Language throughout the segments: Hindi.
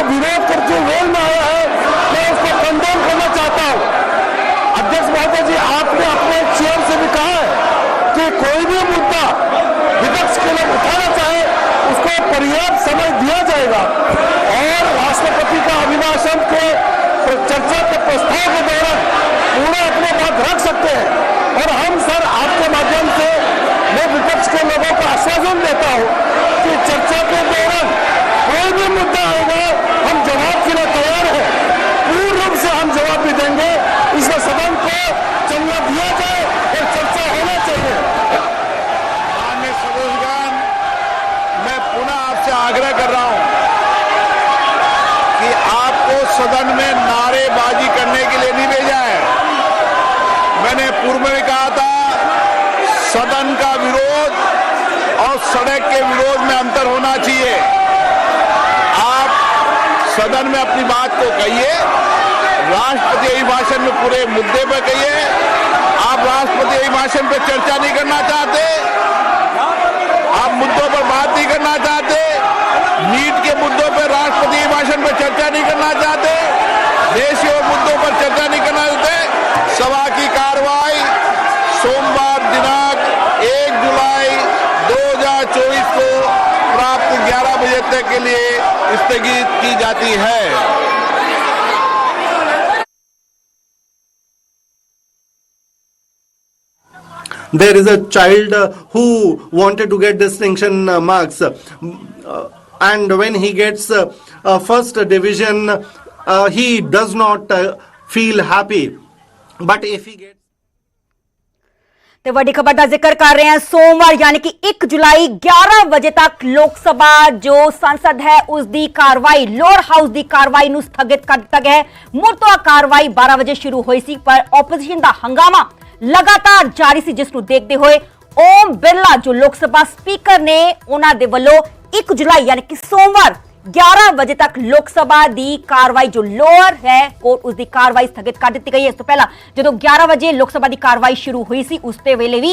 विरोध करके वेल में आया है, मैं उसको कंडेम करना चाहता हूं। अध्यक्ष महोदय जी, आपने अपने चेयर से भी कहा है कि कोई भी मुद्दा विपक्ष के लोग उठाना चाहे उसको पर्याप्त समय दिया जाएगा और राष्ट्रपति का अभिभाषण के चर्चा के प्रस्ताव के दौरान पूरा अपने बात रख सकते हैं। और हम सर आपके माध्यम से मैं विपक्ष के लोगों को आश्वासन देता हूं कि चर्चा के दौरान कोई भी मुद्दा आएगा हम जवाब के लिए तैयार हैं, पूर्ण रूप से हम जवाब भी देंगे। इसमें सदन को चलना दिया जाए और चर्चा होना चाहिए। माननीय सदस्यगण, मैं पुनः आपसे आग्रह कर रहा हूं कि आपको सदन में नारेबाजी करने के लिए नहीं भेजा है। मैंने पूर्व में कहा था सदन का विरोध और सड़क के विरोध में अंतर होना चाहिए। आप सदन में अपनी बात को कहिए, राष्ट्रपति अभिभाषण में पूरे मुद्दे पर कहिए। आप राष्ट्रपति अभिभाषण पर चर्चा नहीं करना चाहते, आप मुद्दों पर बात नहीं करना चाहते, नीट के मुद्दों पर राष्ट्रपति अभिभाषण पर चर्चा नहीं करना चाहते, देश और मुद्दों पर चर्चा नहीं करना चाहते। सभा की कार्रवाई सोमवार दिनांक 1 जुलाई 2024 को प्राप्त 11 बजे तक के लिए स्थगित की जाती है। There is a child who wanted to get distinction marks, and when he gets first division, he does not feel happy. But if he gets ਤੇ ਵੱਡੀ ਖਬਰ ਦਾ ਜ਼ਿਕਰ ਕਰ ਰਹੇ ਹਾਂ। ਸੋਮਵਾਰ यानी कि 1 जुलाई 11 ਵਜੇ ਤੱਕ ਲੋਕ ਸਭਾ ਜੋ ਸੰਸਦ ਹੈ ਉਸ ਦੀ ਕਾਰਵਾਈ ਲੋਅਰ ਹਾਊਸ ਦੀ ਕਾਰਵਾਈ ਨੂੰ ਸਥਗਿਤ ਕਰ ਦਿੱਤਾ ਗਿਆ ਹੈ। ਮੁੜ ਤੋਂ ਕਾਰਵਾਈ 12 ਵਜੇ ਸ਼ੁਰੂ ਹੋਈ ਸੀ, ਪਰ ਆਪੋਜੀਸ਼ਨ ਦਾ ਹੰਗਾਮਾ लगातार जारी सी, जिसਨੂੰ देखते हुए ओम बिरला जो लोक सभा स्पीकर ने उन्हां दे वल्लों 1 जुलाई यानी कि सोमवार 11 बजे तक लोक सभा की कार्रवाई जो लोअर है कोर्ट उसकी कार्रवाई स्थगित कर दी गई है। इस तो पहला जो 11 बजे लोक सभा की कार्रवाई शुरू हुई सी उस ते वेले भी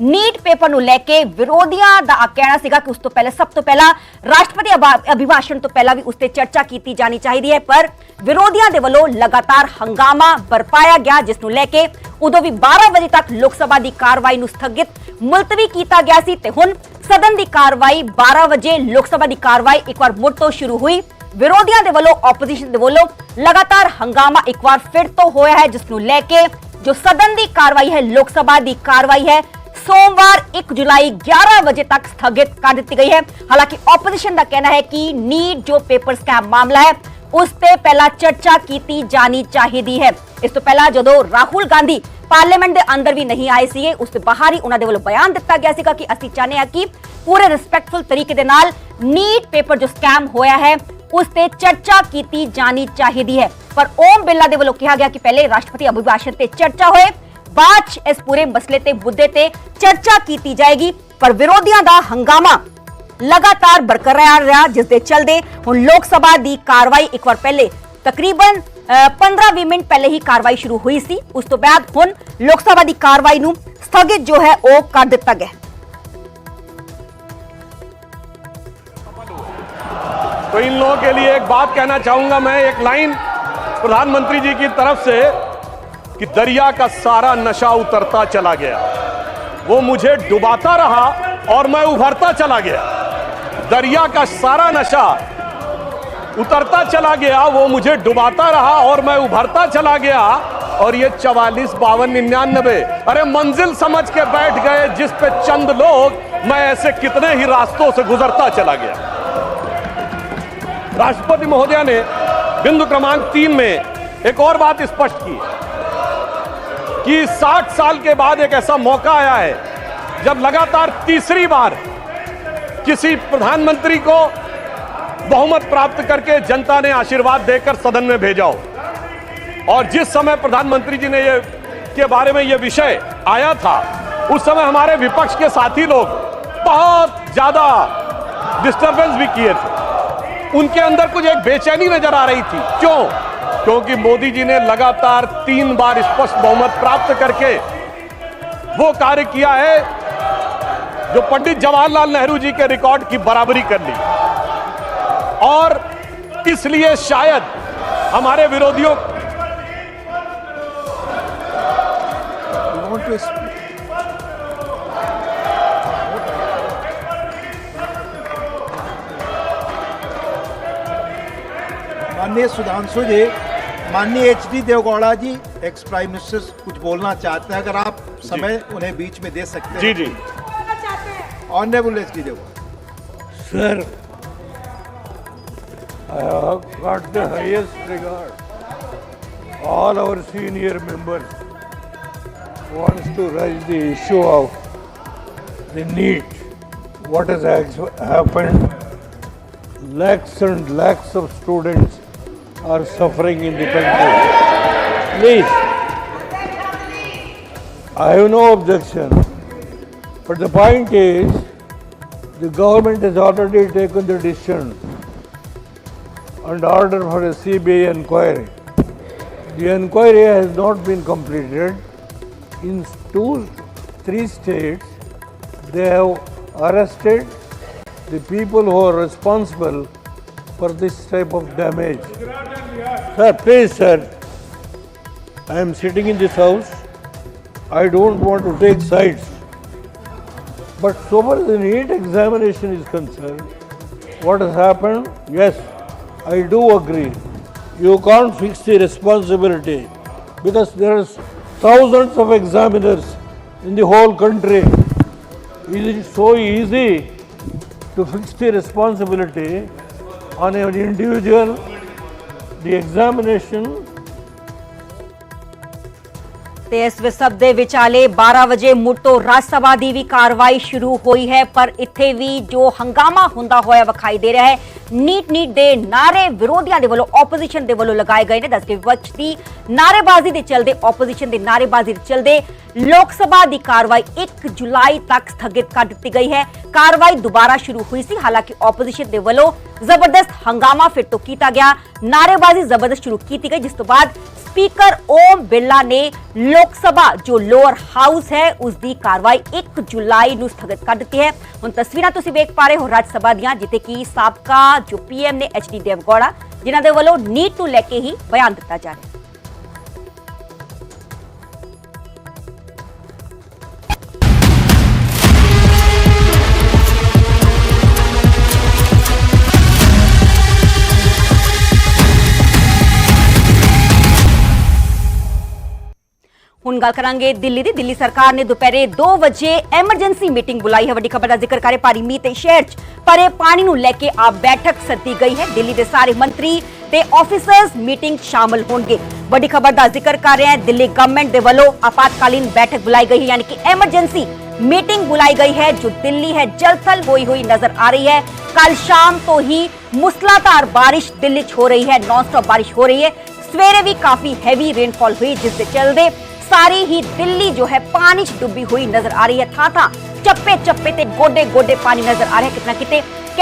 नीट पेपर नूं लैके विरोधियों का कहना सीगा कि उस तो पहले सब तो पहला राष्ट्रपति अभिभाषण तो पहला भी उस ते चर्चा की जानी चाहिए है, पर विरोधियों के वल्लों लगातार हंगामा बरपाया गया, जिसनूं लैके उदों भी 12 बजे तक लोक सभा की कार्रवाई नूं स्थगित मुलतवी किया गया सी ते हुण सदन की कार्रवाई 12 बजे लोक सभा की कार्रवाई एक बार मुड़ तो शुरू हुई। विरोधियों के वल्लों ऑपोजिशन के वल्लों लगातार हंगामा एक बार फिर तो होया है, जिसनूं लैके जो सदन की कार्रवाई है लोक सभा की कार्रवाई है सोमवार 1 जुलाई 11 बजे तक स्थगित कर दी गई है। हालांकि ऑपोजिशन का कहना है कि नीट जो पेपर स्कैम मामला है उस ते पहला चर्चा की जानी चाहिए है। इस तो पहला जो राहुल गांधी पार्लीमेंट के अंदर भी नहीं आए सी, उसके बाहर ही उन्होंने वालों बयान दिता गया सीगा कि असीं चाहते हैं कि पूरे रिस्पैक्टफुल तरीके दे नाल नीट पेपर जो स्कैम होया है उस ते चर्चा की जानी चाहिए है। पर ओम बिरला दे वालों कहा गया कि पहले राष्ट्रपति अभिभाषण ते चर्चा होए, बाद इस पूरे मसले ते मुद्दे ते चर्चा की जाएगी। पर विरोधियों का हंगामा लगातार बरकरार रहा, जिस दे चलदे हुण लोक सभा की कार्रवाई एक बार पहले तकरीबन 15-20 मिनट पहले ही कार्रवाई शुरू हुई सी, उस तो बाद हुण लोक सभा की कार्रवाई नूं स्थगित जो है वो कर दिता गया। तो इन लोगों के लिए एक बात कहना चाहूंगा मैं, एक लाइन प्रधानमंत्री जी की तरफ से कि दरिया का सारा नशा उतरता चला गया, वो मुझे डुबाता रहा और मैं उभरता चला गया। दरिया का सारा नशा उतरता चला गया, वो मुझे डुबाता रहा और मैं उभरता चला गया। और ये 44, 52, 99 अरे मंजिल समझ के बैठ गए जिस पे चंद लोग, मैं ऐसे कितने ही रास्तों से गुजरता चला गया। राष्ट्रपति महोदया ने बिंदु क्रमांक 3 में एक और बात स्पष्ट की कि 60 साल के बाद एक ऐसा मौका आया है जब लगातार तीसरी बार किसी प्रधानमंत्री को बहुमत प्राप्त करके जनता ने आशीर्वाद देकर सदन में भेजा हो। और जिस समय प्रधानमंत्री जी ने ये के बारे में ये विषय आया था उस समय हमारे विपक्ष के साथी लोग बहुत ज्यादा डिस्टर्बेंस भी किए थे, उनके अंदर कुछ एक बेचैनी नजर आ रही थी। क्यों? क्योंकि मोदी जी ने लगातार 3 बार स्पष्ट बहुमत प्राप्त करके वो कार्य किया है जो पंडित जवाहरलाल नेहरू जी के रिकॉर्ड की बराबरी कर ली। और इसलिए शायद हमारे विरोधियों माननीय सुधांशु जी, माननीय एचडी देवगौड़ा जी, एक्स प्राइम मिनिस्टर कुछ बोलना चाहते हैं, अगर आप समय उन्हें बीच में दे सकते जी हैं। जी honourable HD Deve Gowda. Sir, I have got the highest regard. All our senior members wants to raise the issue of the NEET. What has happened? Lakhs and lakhs of students are suffering in the country. Please, I have no objection. But the point is, the government has already taken the decision and order for a CBI inquiry. The inquiry has not been completed. In 2-3 states, they have arrested the people who are responsible for this type of damage. Sir, please, sir, I am sitting in this house. I don't want to take sides. But so far as the NEET examination is concerned, what has happened? Yes, I do agree. You can't fix the responsibility because there are thousands of examiners in the whole country. Is it so easy to fix the responsibility on an individual? The examination ਤੇ ਇਸ ਸਭ ਦੇ ਵਿਚਾਲੇ 12 ਵਜੇ ਮੁੜ ਤੋਂ ਰਾਜ ਸਭਾ ਦੀ ਵੀ ਕਾਰਵਾਈ ਸ਼ੁਰੂ ਹੋਈ ਹੈ, ਪਰ ਇੱਥੇ ਵੀ ਜੋ ਹੰਗਾਮਾ ਹੁੰਦਾ ਹੋਇਆ ਵਿਖਾਈ ਦੇ ਰਿਹਾ ਹੈ। ਨੀਟ ਦੇ ਨਾਰੇ ਵਿਰੋਧੀਆਂ ਦੇ ਵੱਲੋਂ ਆਪੋਜੀਸ਼ਨ ਦੇ ਵੱਲੋਂ ਲਗਾਏ ਗਏ ਨੇ। ਦੱਸ ਕੇ ਵਿਪਕਸ਼ ਦੀ ਨਾਰੇਬਾਜ਼ੀ ਦੇ ਚਲਦੇ, ਆਪੋਜੀਸ਼ਨ ਦੀ ਨਾਰੇਬਾਜ਼ੀ ਦੇ ਚਲਦੇ ਲੋਕ ਸਭਾ ਦੀ ਕਾਰਵਾਈ 1 ਜੁਲਾਈ ਤੱਕ ਸਥਗਿਤ ਕਰ ਦਿੱਤੀ ਗਈ ਹੈ। ਕਾਰਵਾਈ ਦੁਬਾਰਾ ਸ਼ੁਰੂ ਹੋਈ ਸੀ, ਹਾਲਾਂਕਿ ਆਪੋਜੀਸ਼ਨ ਦੇ ਵੱਲੋਂ ਜ਼ਬਰਦਸਤ ਹੰਗਾਮਾ ਫਿਰ ਤੋਂ ਕੀਤਾ ਗਿਆ, ਨਾਰੇਬਾਜ਼ੀ ਜ਼ਬਰਦਸਤ ਸ਼ੁਰੂ ਕੀਤੀ ਗਈ, ਜਿਸ ਤੋਂ ਬਾਅਦ स्पीकर ओम बिरला ने लोकसभा जो लोअर हाउस है उसकी कार्रवाई 1 जुलाई ਨੂੰ स्थगित कर दी है। ਹੁਣ ਤਸਵੀਰਾਂ ਤੁਸੀਂ ਵੇਖ ਪਾ ਰਹੇ ਹੋ ਰਾਜ ਸਭਾ ਦੀਆਂ, ਜਿੱਥੇ ਕਿ ਸਾਬਕਾ ਜੋ ਪੀਐਮ ਨੇ ਐਚਡੀ ਦੇਵਗੌੜਾ, ਜਿਨ੍ਹਾਂ ਦੇ ਵੱਲੋਂ ਨੀਟ ਨੂੰ ਲੈ ਕੇ ਹੀ ਬਿਆਨ ਦਿੱਤਾ ਜਾ ਰਿਹਾ ਹੈ। ਹੁਣ ਗੱਲ ਕਰਾਂਗੇ ਦਿੱਲੀ ਦੀ। ਦਿੱਲੀ ਸਰਕਾਰ ਨੇ ਦੁਪਹਿਰੇ 2 ਵਜੇ ਐਮਰਜੈਂਸੀ ਮੀਟਿੰਗ ਬੁਲਾਈ ਹੈ। ਵੱਡੀ ਖਬਰ ਦਾ ਜ਼ਿਕਰ ਕਰੇ, ਭਾਰੀ ਮੀਂਹ ਤੇ ਸ਼ਹਿਰ 'ਚ ਭਰੇ ਪਾਣੀ ਨੂੰ ਲੈ ਕੇ ਆ ਬੈਠਕ ਸੱਦੀ ਗਈ ਹੈ। ਦਿੱਲੀ ਦੇ ਸਾਰੇ ਮੰਤਰੀ ਤੇ ਆਫੀਸਰਸ ਮੀਟਿੰਗ ਸ਼ਾਮਲ ਹੋਣਗੇ। ਵੱਡੀ ਖਬਰ ਦਾ ਜ਼ਿਕਰ ਕਰ ਰਹੇ ਹਾਂ, ਦਿੱਲੀ ਗਵਰਨਮੈਂਟ ਦੇ ਵੱਲੋਂ ਆਪਾਤਕਾਲੀਨ ਬੈਠਕ ਬੁਲਾਈ गई है, यानी कि एमरजेंसी मीटिंग बुलाई गई है। जो दिल्ली है जलथल हुई नजर आ रही है। कल शाम तो ही मूसलाधार बारिश दिल्ली च हो रही है, नॉनस्टॉप बारिश हो रही है। सवेरे भी काफी हैवी रेनफॉल हुई, जिसके चलते सारी ही दिल्ली जो है पानी च डूबी हुई नजर आ रही है। था चप्पे चप्पे ते गोडे गोडे पानी नजर आ रहे हैं। कितना किते